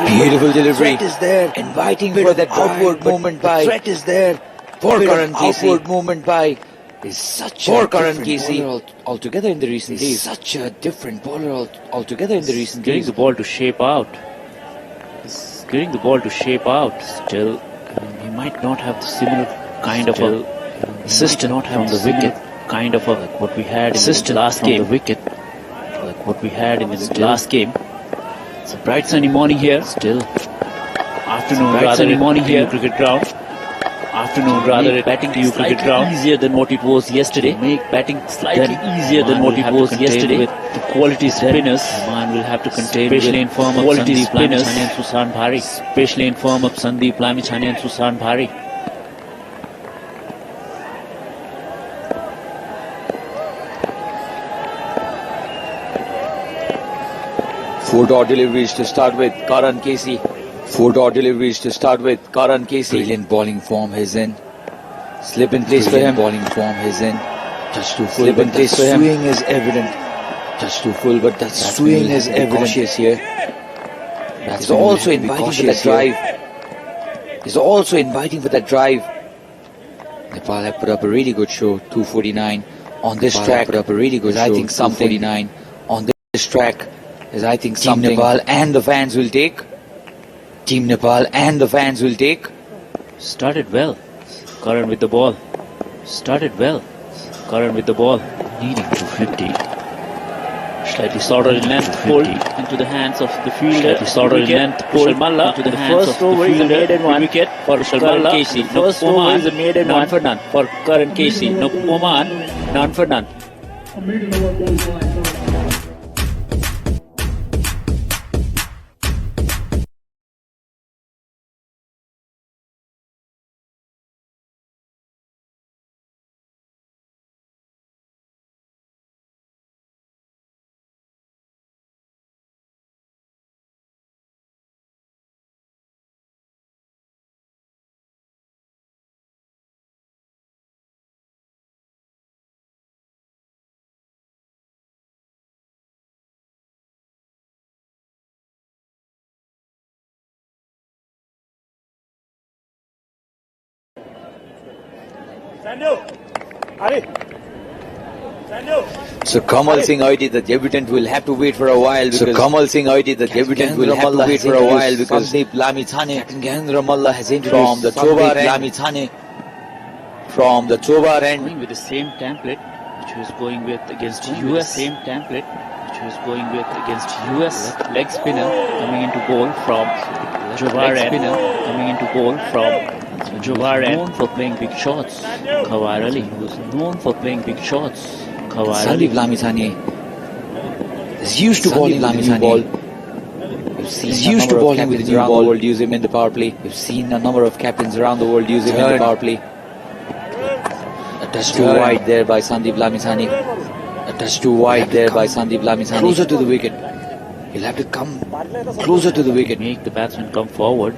Beautiful delivery. Threat is there, inviting Bit for of that outward drive, movement but by the threat is there. for Bit of Karan Casey. outward movement by Is such for a Karan different Casey. bowler altogether in the recent He's days. such a different bowler altogether in the recent Getting days. the ball to shape out. He's getting the ball to shape out. Still, he might not have the similar kind of a assist not from the wicket, kind of a like what we had in the last game. The wicket, like what we had in the last game. It's a bright sunny morning here. Still, afternoon bright sunny morning here. Cricket ground. Afternoon rather batting to you cricket ground easier than what it was yesterday. Make batting slightly easier than what it was yesterday. With the quality spinners, Oman will have to contain, especially in form of quality spinners and Susan Bhari. Especially in form of Sandeep Lamichhane and Susan Bhari. Four dot deliveries to start with Karan Casey. Four dot deliveries to start with Karan Casey. Brilliant bowling form he's in. Slip in place for him. Bowling form he's in. Touch too full, Slip in but place that for him. swing is evident. Touch too full, but that swing is evident. Cautious here. He's Batsman will also have to be inviting for cautious that here. drive. He's also inviting for that drive. Nepal have put up a really good show. 249 on this Nepal track. have put up a really good I show. think something 249 on this track is I think Team something Nepal and the fans will take. Team Nepal and the fans will take. Started well. Karan with the ball. Started well. Karan with the ball. Needing 250. Slightly shorter in length. Pulled into the hands of the fielder. Slightly shorter in length. Pulled into the hands of the fielder. Wicket for Karan Casey. No Oman is a maiden none for none for Karan Casey. No Oman, none for none. So Kamal Singh Oidi, the debutant, will have to wait for a while. Because so Kamal Singh Oidi, the debutant, will have to wait for a while because Sandeep Lamichhane, Captain Gahendra Malla has introduced from the Chobar Lamichhane from the Chobar end. Going with the same template which he was going with against US. Same template which he was going with against US. Leg spinner coming into bowl from Chobar end. Spinner coming into bowl from Chobar end. Known for playing big shots. Khawar Ali was known for playing big shots. Sandeep Lamichhane is used to bowling with the new ball. He's used to bowling with the new ball. World use him in the power play. We've seen a number of captains around the world use him in the power play. A touch too wide there by Sandeep Lamichhane. A touch too wide there by Sandeep Lamichhane. Closer to the wicket. He'll have to come closer to the wicket. Make the batsman come forward.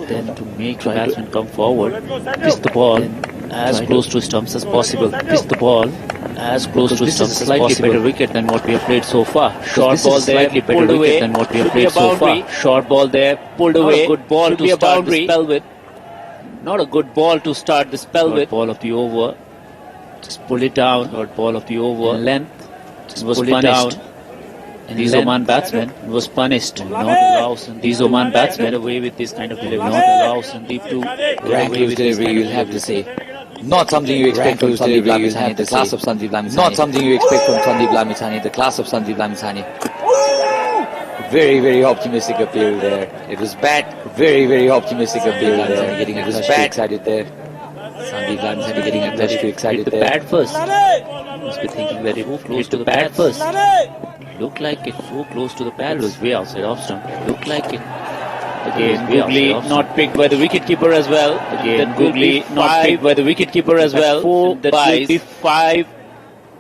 Then to make the batsman come forward, pitch the ball as close to stumps as possible. Pitch the ball as close to stumps as possible. Slightly better wicket than what we have played so far. Short ball there, pulled away than what we have played so far. Short ball there, pulled away. A good ball to start the spell with. Not a good ball to start the spell with. Ball of the over. Just pull it down. Short ball of the over. Length. Just was punished. And these Oman batsmen was punished. Not allow these Oman batsmen away with this kind of delivery. Not allow Sandeep to get away with this delivery, you'll have to say. Not something you expect from Sandeep Lamichhane, the class of Sandeep Lamichhane. Not something you expect from Sandeep Lamichhane, the class of Sandeep Lamichhane. Very, very optimistic appeal there. It was bad. Very, very optimistic appeal there. Getting a touch too excited there. Sandeep Lamichhane getting a touch too excited there. Hit the pad first. Must be thinking very close to the pad first. Looked like it so close to the pad. It was way outside off stump. Looked like it. Again, Googly not picked by the wicketkeeper as well. Again, Googly not picked by the wicketkeeper as well. Four buys, 5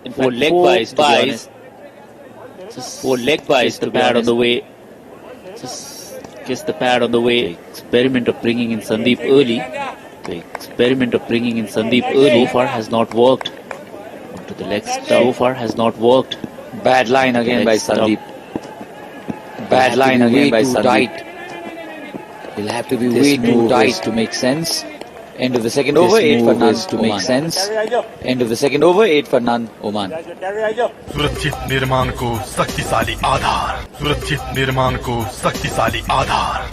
and 4 leg buys. Just 4 leg buys. The pad on the way. Just kiss the pad on the way. Experiment of bringing in Sandeep early. The experiment of bringing in Sandeep early so far has not worked. To the leg stump. So far has not worked. Bad line again by Sandeep. Bad line again by Sandeep. will have to be way too tight to make sense. End of the second over, 8 for none to make sense. End of the second over, 8 for none, Oman. सुरक्षित निर्माण को शक्तिशाली आधार, सुरक्षित निर्माण को शक्तिशाली आधार।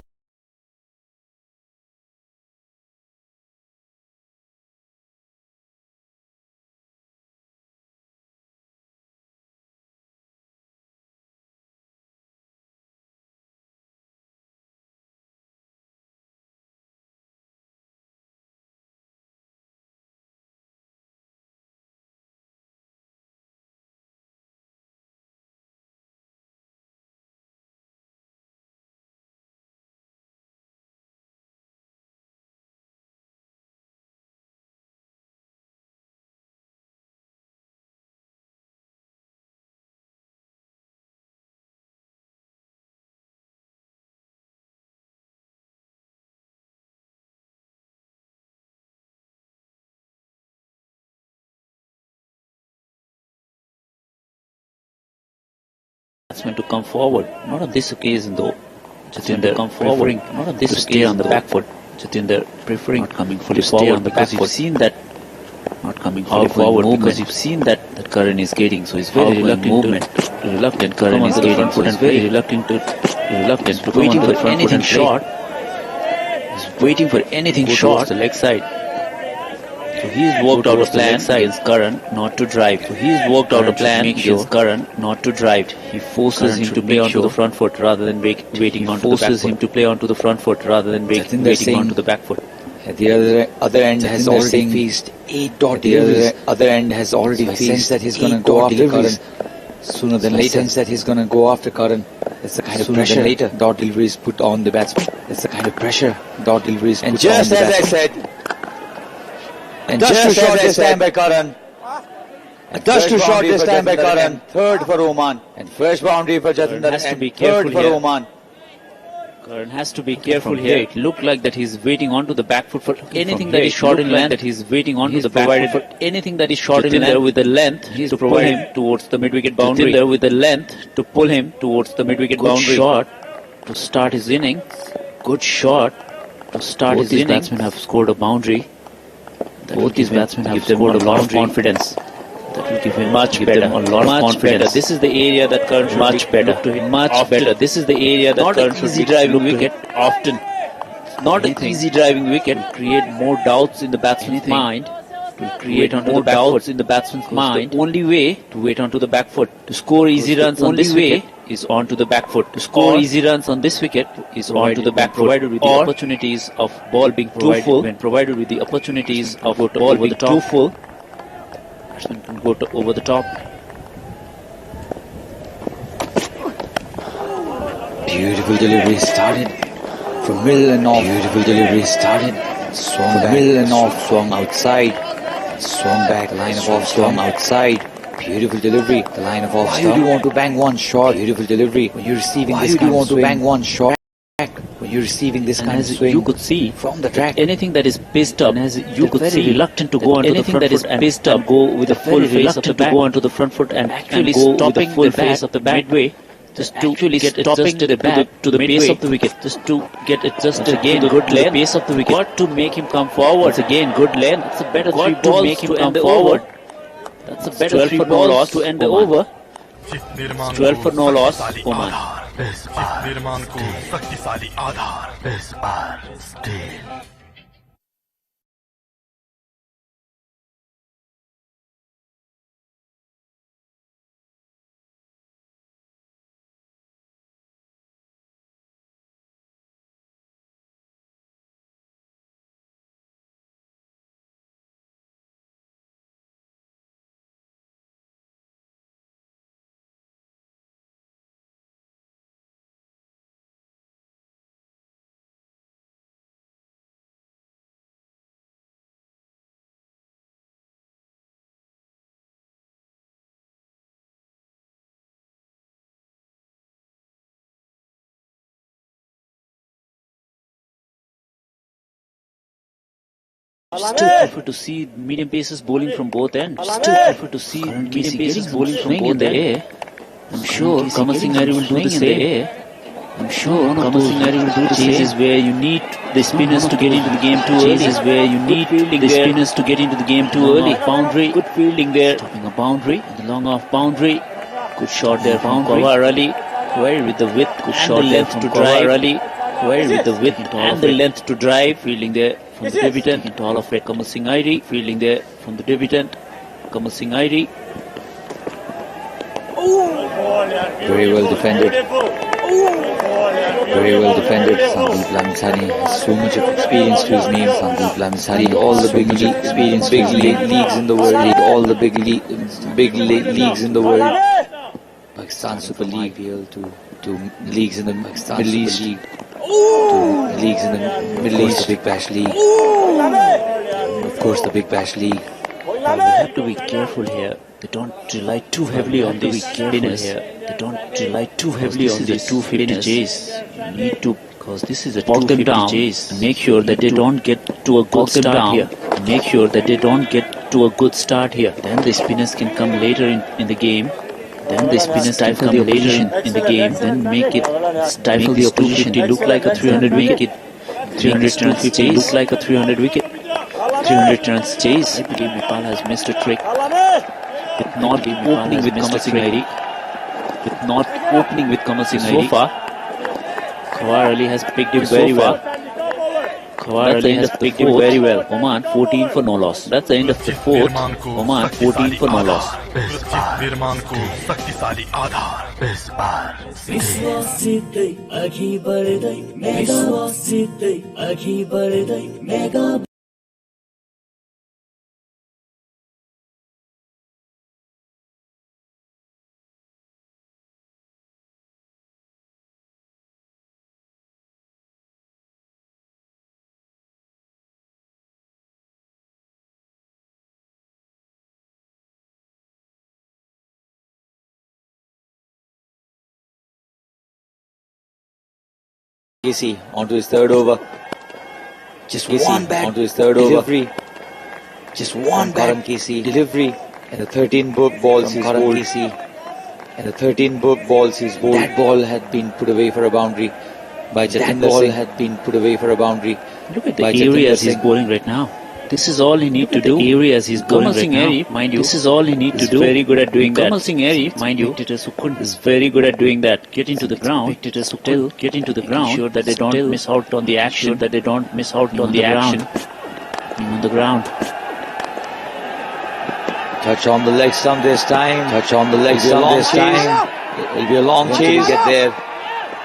Batsmen to come forward. Not on this occasion though. Jatinder come forward. Not on this occasion. Stay on the back foot. Jatinder preferring not coming fully forward because you've seen that not coming fully forward because you've seen that the Karan is getting, so he's very reluctant. Karan is getting, so he's very reluctant to waiting for anything short. He's waiting for anything short. The leg side. So he's worked out a plan against Karan not to drive. So he's worked out a plan against Karan not to drive. He forces him to play onto the front foot rather than waiting onto the back foot. Forces him to play onto the front foot rather than waiting onto the back foot. At the other end has already faced 8 deliveries. The other end has already faced that he's going to go after Karan sooner than later. Sense that he's going to go after Karan. That's the kind of pressure later dot deliveries put on the batsman. That's the kind of pressure dot deliveries put on the batsman. And just as I said, and just too short this time by Karan. And just too short this time by Karan. Third for Oman. And first boundary for Jatinder. Has to be and third for Oman. Karan has to be careful here. It looked like that he's waiting onto the back foot for anything that is short in length. That he's waiting onto the back foot for anything that is short in length. With the length, he's to pull him towards the mid-wicket boundary. There with the length to pull him towards the mid-wicket boundary. Good shot to start his innings. Good shot to start his innings. Both these batsmen have scored a boundary. Both these batsmen have scored a lot of confidence. That will give him much better. A lot of confidence. This is the area that Karan should much better. Much better. This is the area that Karan should easy driving wicket often. Not an easy driving wicket. Create more doubts in the batsman's mind. To create more doubts in the batsman's mind. The only way to wait onto the back foot. To score easy runs on this wicket is onto the back foot. To score easy runs on this wicket is onto the back foot. Provided with the opportunities of ball being too full. When provided with the opportunities of ball being too full, batsman can go over the top. Beautiful delivery started from middle and off. Beautiful delivery started. Swung back, middle and off, swung outside. Swung back, line of off, swung outside. Beautiful delivery, the line of off. Why do you want to bang one shot? Beautiful delivery. When you're receiving this kind of swing. Why do you want to bang one shot? When you're receiving this kind of swing, you could see from the track, anything that is pissed up, and as you could see, reluctant to go onto the front foot and pissed up, go with the full face of the back, go onto the front foot and actually go stopping the full face of the back midway, just to actually get adjusted to the pace of the wicket, just to get adjusted again good length, the pace of the wicket. Got to make him come forward. It's again good length. It's a better 3 balls to make him come forward. That's a better 3 balls to end the over. 12 for no loss, Oman. निर्माण को शक्तिशाली आधार। Still prefer to see medium paces bowling from both ends. Still prefer to see medium paces bowling from both ends. I'm sure Kamal Singh will do the same. I'm sure Kamal Singh will do the same. Is where you need the spinners to get into the game too early. Is where you need the spinners to get into the game too early. Boundary, good fielding there. Stopping a boundary, the long off boundary. Good shot there from Kawar Ali. Queried with the width, good shot there from Kawar Ali. Queried with the width and the length to drive. Fielding there from the debutant into all of it. Kamal Singh Iri. Fielding there from the debutant. Kamal Singh Iri. Very well defended. Very well defended. Sandeep Lamisani has so much of experience to his name. Sandeep Lamisani, all the big leagues in the world. All the big leagues in the world. Pakistan Super League, to leagues in the Middle East, to leagues in the Middle East, the Big Bash League, of course the Big Bash League. But we have to be careful here. They don't rely too heavily on these spinners here. They don't rely too heavily on these 250 Js. You need to, because this is a 250 Js. Make sure that they don't get to a good start here. Make sure that they don't get to a good start here. Then the spinners can come later in the game. Then the spinners stifle the opposition in the game. Then make it stifle the opposition. Look like a 300 wicket. 300 runs chase. Look like a 300 wicket. 300 runs chase. I believe Nepal has missed a trick. With not opening with Kamal Singh Iri. With not opening with Kamal Singh Iri. So far, Kawar Ali has picked it very well. Kawar Ali has picked it very well. Oman 14 for no loss. That's the end of the fourth. Oman 14 for no loss. निर्माण को शक्तिशाली आधार इस बार विश्वास जित्दै अघि बढ्दै विश्वास जित्दै अघि बढ्दै mega Casey onto his third over. Just one bat onto his third delivery. Just one bat Casey delivery. And the 13 balls he's bowled. Casey. And the 13 balls he's bowled. That ball had been put away for a boundary by Jatinder Singh. Had been put away for a boundary. Look at the areas he's bowling right now. This is all he needs to do. Areas he's bowling right now. Mind you, this is all he needs to do. Very good at doing that. Kamal Singh Iri, mind you, is very good at doing that. Get into the ground. Still get into the ground. Sure that they don't miss out on the action. Sure that they don't miss out on the action. On the ground. Touch on the leg stump this time. Touch on the leg stump this time. It'll be a long chase.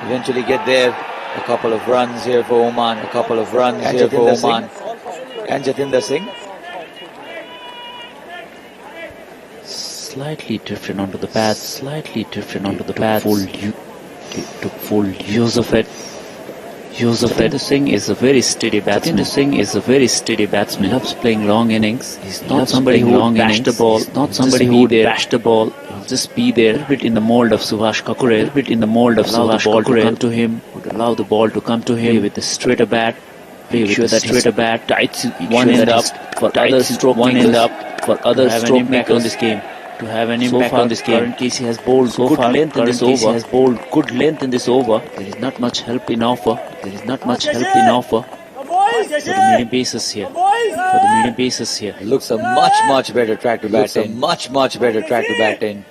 Eventually get there. A couple of runs here for Oman. A couple of runs here for Oman. And Jatinder Singh. Slightly different onto the path. Slightly different onto the path. To full use of it. Jatinder Singh is a very steady batsman. Jatinder Singh is a very steady batsman. He loves playing long innings. He's not somebody who will bash the ball. He's not somebody who will bash the ball. He'll just be there. A little bit in the mold of Subhash Kakure. A little bit in the mold of Subhash Kakure. Come to him. Would allow the ball to come to him with a straighter bat. Make sure that straighter bat tights one end up for other stroke one end up for other stroke makers on this game. To have an impact on this game. Casey has bowled good length in this over. Has bowled good length in this over. There is not much help in offer. There is not much help in offer for the medium pacers here. For the medium pacers here. Looks a much better track to bat in. Much better track to bat in.